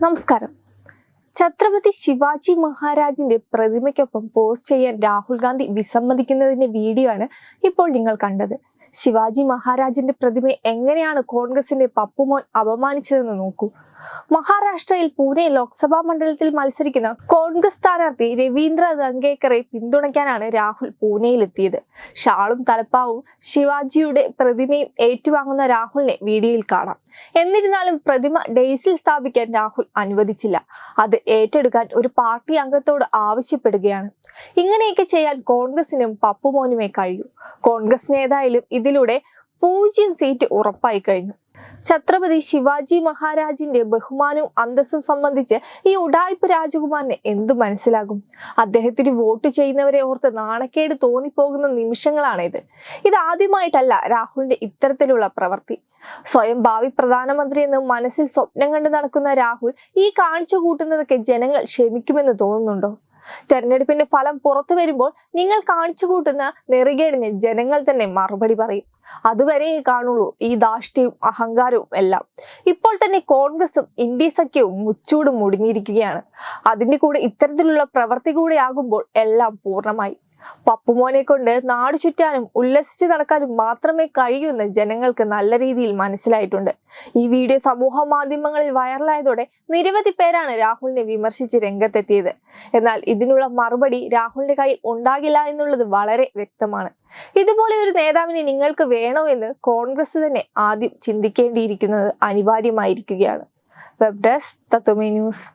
നമസ്കാരം. ഛത്രപതി ശിവാജി മഹാരാജിന്റെ പ്രതിമയ്ക്കൊപ്പം പോസ്റ്റ് ചെയ്യാൻ രാഹുൽ ഗാന്ധി വിസമ്മതിക്കുന്നതിന്റെ വീഡിയോ ആണ് ഇപ്പോൾ നിങ്ങൾ കണ്ടത്. ശിവാജി മഹാരാജിന്റെ പ്രതിമയെ എങ്ങനെയാണ് കോൺഗ്രസിന്റെ പപ്പുമോൻ അപമാനിച്ചതെന്ന് നോക്കൂ. മഹാരാഷ്ട്രയിൽ പൂനെ ലോക്സഭാ മണ്ഡലത്തിൽ മത്സരിക്കുന്ന കോൺഗ്രസ് സ്ഥാനാർത്ഥി രവീന്ദ്ര ദംഗേക്കറെ പിന്തുണയ്ക്കാനാണ് രാഹുൽ പൂനെയിലെത്തിയത്. ഷാളും തലപ്പാവും ശിവാജിയുടെ പ്രതിമയും ഏറ്റുവാങ്ങുന്ന രാഹുലിനെ വീഡിയോയിൽ കാണാം. എന്നിരുന്നാലും പ്രതിമ ഡെയ്സിൽ സ്ഥാപിക്കാൻ രാഹുൽ അനുവദിച്ചില്ല. അത് ഏറ്റെടുക്കാൻ ഒരു പാർട്ടി അംഗത്തോട് ആവശ്യപ്പെടുകയാണ്. ഇങ്ങനെയൊക്കെ ചെയ്യാൻ കോൺഗ്രസിനും പപ്പുമോനുമേ കഴിയൂ. കോൺഗ്രസിന് ഏതായാലും ഇതിലൂടെ 0 സീറ്റ് ഉറപ്പായി കഴിഞ്ഞു. ഛത്രപതി ശിവാജി മഹാരാജിന്റെ ബഹുമാനവും അന്തസ്സും സംബന്ധിച്ച് ഈ ഉഡായിപ്പ് രാജകുമാരന് എന്തു മനസ്സിലാകും? അദ്ദേഹത്തിന് വോട്ട് ചെയ്യുന്നവരെ ഓർത്ത് നാണക്കേട് തോന്നിപ്പോകുന്ന നിമിഷങ്ങളാണിത്. ഇതാദ്യമായിട്ടല്ല രാഹുലിന്റെ ഇത്തരത്തിലുള്ള പ്രവൃത്തി. സ്വയം ഭാവി പ്രധാനമന്ത്രി എന്ന് മനസ്സിൽ സ്വപ്നം കണ്ട് നടക്കുന്ന രാഹുൽ ഈ കാണിച്ചു കൂട്ടുന്നതൊക്കെ ജനങ്ങൾ ക്ഷമിക്കുമെന്ന് തോന്നുന്നുണ്ടോ? തെരഞ്ഞെടുപ്പിന്റെ ഫലം പുറത്തു വരുമ്പോൾ നിങ്ങൾ കാണിച്ചു കൂട്ടുന്ന നെറികേടിന് ജനങ്ങൾ തന്നെ മറുപടി പറയും. അതുവരെ കാണുള്ളൂ ഈ ധാർഷ്ട്യവും അഹങ്കാരവും എല്ലാം. ഇപ്പോൾ തന്നെ കോൺഗ്രസും ഇന്ത്യ സഖ്യവും മുച്ചൂട് മുടുങ്ങിയിരിക്കുകയാണ്. അതിന്റെ കൂടെ ഇത്തരത്തിലുള്ള പ്രവൃത്തി കൂടെ ആകുമ്പോൾ എല്ലാം പൂർണ്ണമായി. പപ്പുമോനെ കൊണ്ട് നാട് ചുറ്റാനും ഉല്ലസിച്ച് നടക്കാനും മാത്രമേ കഴിയൂ എന്ന് ജനങ്ങൾക്ക് നല്ല രീതിയിൽ മനസ്സിലായിട്ടുണ്ട്. ഈ വീഡിയോ സമൂഹ മാധ്യമങ്ങളിൽ വൈറലായതോടെ നിരവധി പേരാണ് രാഹുലിനെ വിമർശിച്ച് രംഗത്തെത്തിയത്. എന്നാൽ ഇതിനുള്ള മറുപടി രാഹുലിന്റെ കയ്യിൽ ഉണ്ടാകില്ല എന്നുള്ളത് വളരെ വ്യക്തമാണ്. ഇതുപോലെ ഒരു നേതാവിനെ നിങ്ങൾക്ക് വേണോ എന്ന് കോൺഗ്രസ് തന്നെ ആദ്യം ചിന്തിക്കേണ്ടിയിരിക്കുന്നത് അനിവാര്യമായിരിക്കുകയാണ്. വെബ് ഡെസ്ക് തത്വമേ ന്യൂസ്.